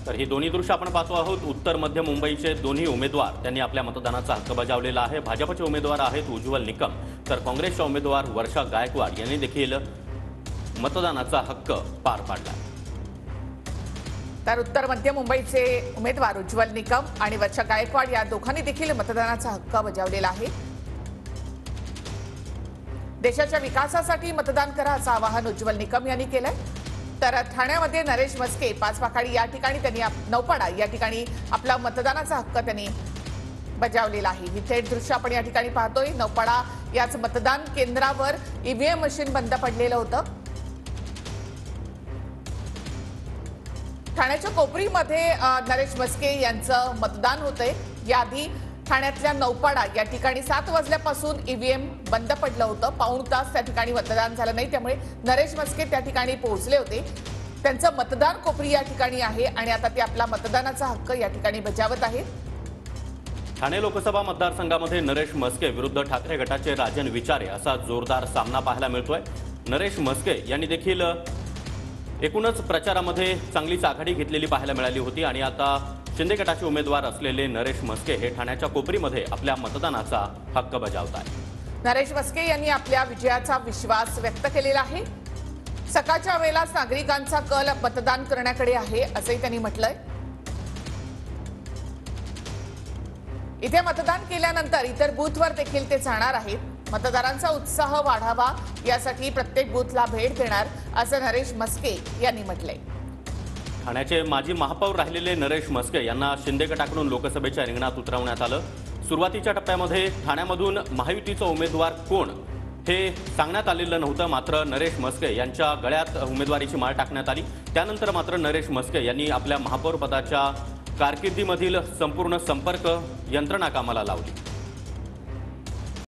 तर ही दोन्ही दृश्य आपण पाहतो आहोत। उत्तर मध्य मुंबईचे दोन्ही उमेदवार त्यांनी आपल्या मतदानाचा हक्क बजावलेला आहे। भाजपचे उमेदवार आहेत उज्ज्वल निकम, तर काँग्रेसच्या उमेदवार वर्षा गायकवाड यांनी देखील मतदानाचा हक्क पार पाडला। तर उत्तर मध्य मुंबईचे उमेदवार उज्ज्वल निकम आणि वर्षा गायकवाड या दोघांनी देखील मतदानाचा हक्क बजावलेला आहे। देशाच्या विकासासाठी मतदान करा असं आवाहन उज्ज्वल निकम यांनी केलंय। तर ठाण्यामध्ये नरेश मस्के पाचपाखाडी या ठिकाणी त्यांनी नौपाडा या ठिकाणी आपला मतदानाचा हक्क त्यांनी बजावलेला आहे। ही थेट दृश्य आपण या ठिकाणी पाहतोय। नौपाडा याच मतदान केंद्रावर ईव्हीएम मशीन बंद पडलेलं होतं। ठाण्याच्या कोपरीमध्ये नरेश मस्के यांचं मतदान होतंय। याआधी ठाण्यातल्या नौपाडा या ठिकाणी 7 वाजल्यापासून ईव्हीएम बंद पडलं होतं। पाऊण तास त्या ठिकाणी मतदान झालं नाही, त्यामुळे नरेश मस्के त्या ठिकाणी पोहोचले होते। त्यांचं मतदान कोपरी या ठिकाणी आहे आणि आता ते आपला मतदानाचा हक्क या ठिकाणी बजावत आहेत। ठाणे लोकसभा मतदारसंघामध्ये नरेश मस्के विरुद्ध ठाकरे गटाचे राजन विचारे असा जोरदार सामना पाहायला मिळतोय। नरेश मस्के यांनी देखील एकूणच प्रचारामध्ये चांगलीच आघाडी घेतलेली पाहायला मिळाली होती आणि आता शिंदे गटाचे उमेदवार असलेले नरेश मस्के हे ठाण्याच्या कोपरीमध्ये आपल्या मतदानाचा हक्क बजावत आहेत। नरेश मस्के यांनी आपल्या विजयाचा विश्वास व्यक्त केलेला आहे। सकाळच्या वेळेलाच नागरिकांचा कल मतदान करण्याकडे आहे असंही त्यांनी म्हटलंय। इथे मतदान केल्यानंतर इतर बूथवर देखील ते जाणार आहेत। मतदारांचा उत्साह वाढावा यासाठी प्रत्येक बूथला भेट देणार असं नरेश मस्के यांनी म्हटलंय। ठाण्याचे माजी महापौर राहिलेले नरेश मस्के यांना शिंदे गटाकडून लोकसभेच्या रिंगणात उतरवण्यात आलं। सुरुवातीच्या टप्प्यामध्ये ठाण्यामधून महायुतीचा उमेदवार कोण हे सांगण्यात आलेलं नव्हतं, मात्र नरेश मस्के यांच्या गळ्यात उमेदवारीची माळ टाकण्यात आली। त्यानंतर मात्र नरेश मस्के यांनी आपल्या महापौर पदाच्या कारकिर्दीमधील संपूर्ण संपर्क यंत्रणा कामाला लावली।